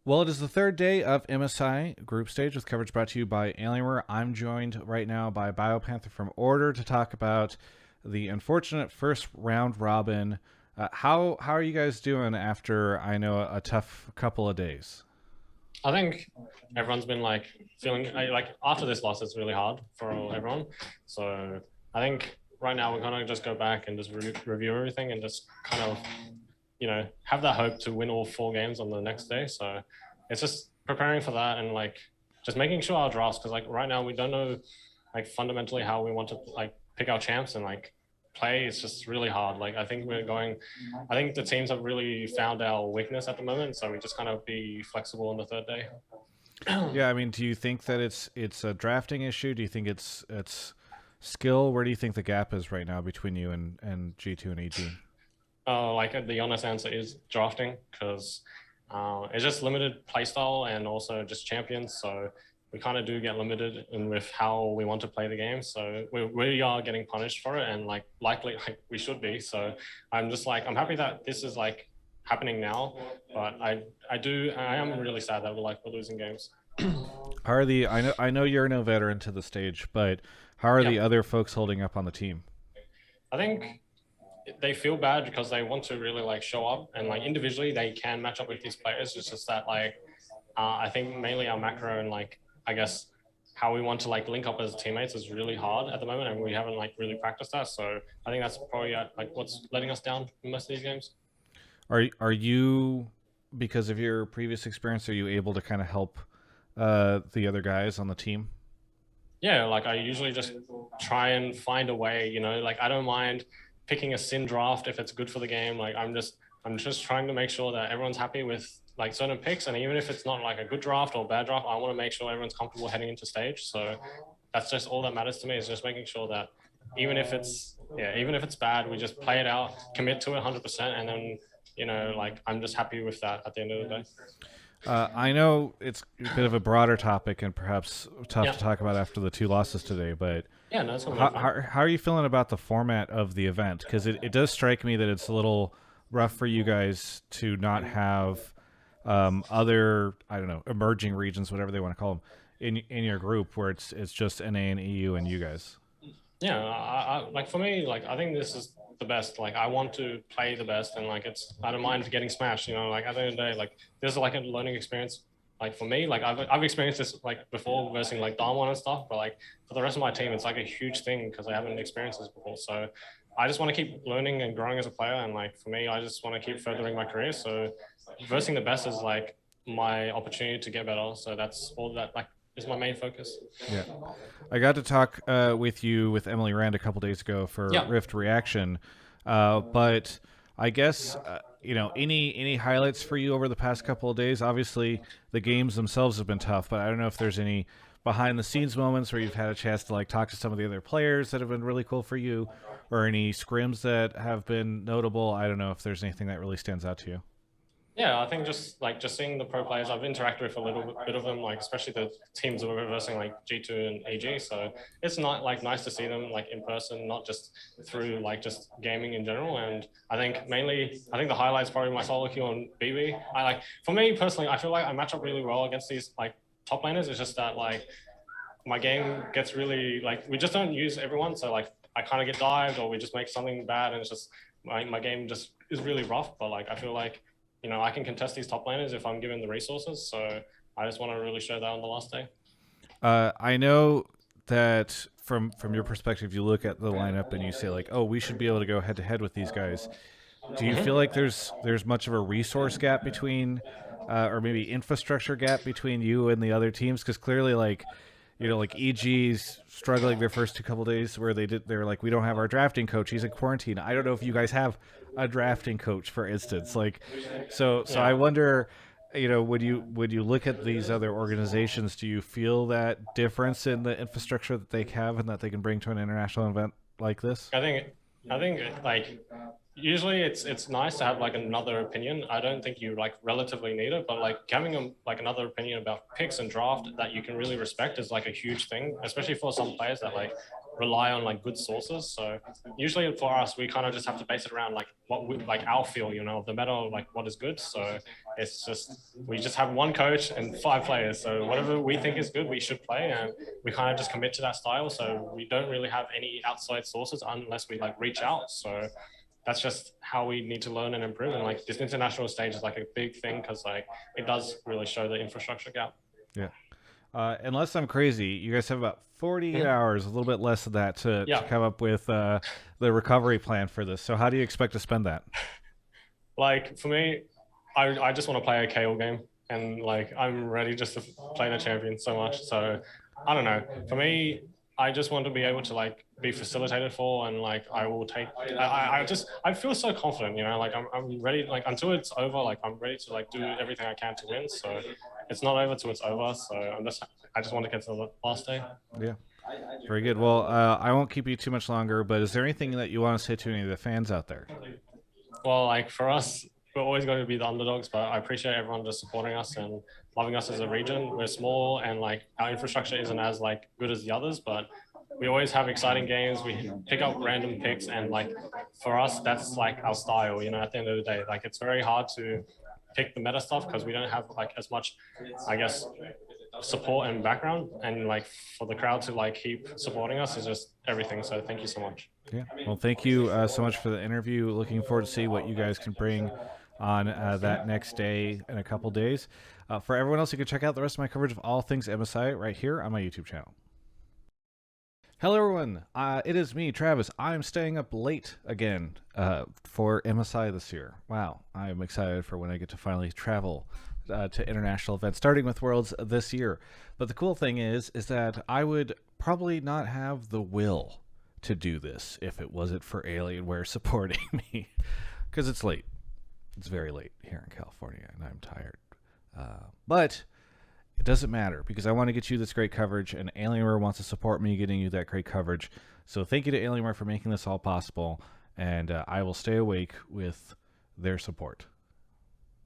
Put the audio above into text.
Well, it is the third day of MSI Group Stage with coverage brought to you by Alienware. I'm joined right now by BioPanther from Order to talk about the unfortunate first round robin. How are you guys doing after I know a tough couple of days? I think everyone's been like feeling like after this loss, it's really hard for everyone. So I think right now we're gonna just go back and just review everything and just kind of have that hope to win all four games on the next day. So it's just preparing for that and like just making sure our drafts because like right now we don't know like fundamentally how we want to like pick our champs and like play. It's just really hard. Like I think the teams have really found our weakness at the moment, so we just kind of be flexible on the third day. Yeah, I mean, do you think that it's a drafting issue? Do you think it's skill? Where do you think the gap is right now between you and G2 and EG? Like the honest answer is drafting because it's just limited playstyle and also just champions. So we kind of do get limited in with how we want to play the game. So we are getting punished for it, and like likely like we should be. So I'm just like I'm happy that this is like happening now, but I am really sad that we're losing games. How are the I know you're no veteran to the stage, but how are Yeah, the other folks holding up on the team? I think they feel bad because they want to really like show up and like individually they can match up with these players. It's just that like I think mainly our macro and like I guess how we want to like link up as teammates is really hard at the moment, and we haven't like really practiced that. So I think that's probably like what's letting us down in most of these games. Are you, because of your previous experience, are you able to kind of help the other guys on the team? Yeah, like I usually just try and find a way, like I don't mind picking a sin draft if it's good for the game. Like I'm just trying to make sure that everyone's happy with like certain picks, and even if it's not like a good draft or bad draft, I want to make sure everyone's comfortable heading into stage. So that's just all that matters to me is just making sure that even if it's bad, we just play it out, commit to it 100%, and then like I'm just happy with that at the end of the day. I know it's a bit of a broader topic and perhaps tough Yeah, to talk about after the two losses today, but yeah, no, it's completely how, fine. how are you feeling about the format of the event? Because it does strike me that it's a little rough for you guys to not have other, I don't know, emerging regions, whatever they want to call them, in your group where it's just NA and EU and you guys. Yeah, like for me, like I think this is the best. Like I want to play the best, and like I don't mind getting smashed. Like at the end of the day, like this is like a learning experience. Like for me, like I've experienced this like before versing like Darwin and stuff, but like for the rest of my team, it's like a huge thing because I haven't experienced this before. So I just want to keep learning and growing as a player, and like for me, I just want to keep furthering my career. So versing the best is like my opportunity to get better. So that's all that like is my main focus. Yeah. I got to talk with you with Emily Rand a couple days ago for Yeah. Rift Reaction, but I guess any highlights for you over the past couple of days. Obviously, the games themselves have been tough, but I don't know if there's any behind the scenes moments where you've had a chance to like talk to some of the other players that have been really cool for you, or any scrims that have been notable. I don't know if there's anything that really stands out to you. Yeah, I think just seeing the pro players, I've interacted with a little bit of them, like especially the teams that we're reversing, like G2 and AG. So it's not like nice to see them like in person, not just through like just gaming in general. And I think the highlights probably my solo queue on BB. I like for me personally, I feel like I match up really well against these like top laners. It's just that like my game gets really like we just don't use everyone. So like I kind of get dived or we just make something bad, and it's just my game just is really rough. But like I feel like I can contest these top laners if I'm given the resources. So I just want to really show that on the last day. I know that from your perspective, you look at the lineup and you say like, oh, we should be able to go head to head with these guys. Do you feel Mm-hmm. like there's much of a resource gap between, or maybe infrastructure gap between you and the other teams? Because clearly, like like EG's struggling their first two couple days where they're like, we don't have our drafting coach. He's in quarantine. I don't know if you guys have a drafting coach, for instance. Like, so I Yeah. wonder, would you look at these other organizations, do you feel that difference in the infrastructure that they have and that they can bring to an international event like this? I think I think like usually it's nice to have like another opinion. I don't think you like relatively need it, but like having like another opinion about picks and draft that you can really respect is like a huge thing, especially for some players that like rely on like good sources. So usually for us, we kind of just have to base it around like what we like our feel, of the meta, like what is good. So it's just we just have one coach and 5 players. So whatever we think is good, we should play, and we kind of just commit to that style. So we don't really have any outside sources unless we like reach out. So that's just how we need to learn and improve. And like this international stage is like a big thing because like it does really show the infrastructure gap. Yeah. Unless I'm crazy, you guys have about 48 hours, a little bit less of that, to Yeah, come up with the recovery plan for this. So how do you expect to spend that? like for me, I just want to play a KO game, and like I'm ready just to play the champion so much. So I don't know. For me, I just want to be able to like be facilitated for, and like I will take. I just I feel so confident, like I'm ready. Like until it's over, like I'm ready to like do everything I can to win. So it's not over till it's over. So I just want to get to the last day. Yeah. Very good. Well, I won't keep you too much longer, but is there anything that you want to say to any of the fans out there? Well, like for us, we're always going to be the underdogs, but I appreciate everyone just supporting us and loving us as a region. We're small and like our infrastructure isn't as like good as the others, but we always have exciting games. We pick up random picks, and like for us, that's like our style. At the end of the day, like it's very hard to pick the meta stuff because we don't have like as much, I guess, support and background. And like for the crowd to like keep supporting us is just everything. So thank you so much. Yeah. Well, thank you so much for the interview. Looking forward to see what you guys can bring on that next day in a couple days. For everyone else, you can check out the rest of my coverage of all things MSI right here on my YouTube channel. Hello, everyone. It is me, Travis. I'm staying up late again for MSI this year. Wow. I'm excited for when I get to finally travel to international events, starting with Worlds this year. But the cool thing is that I would probably not have the will to do this if it wasn't for Alienware supporting me, because it's late. It's very late here in California, and I'm tired. But it doesn't matter because I want to get you this great coverage, and Alienware wants to support me getting you that great coverage. So thank you to Alienware for making this all possible, and I will stay awake with their support.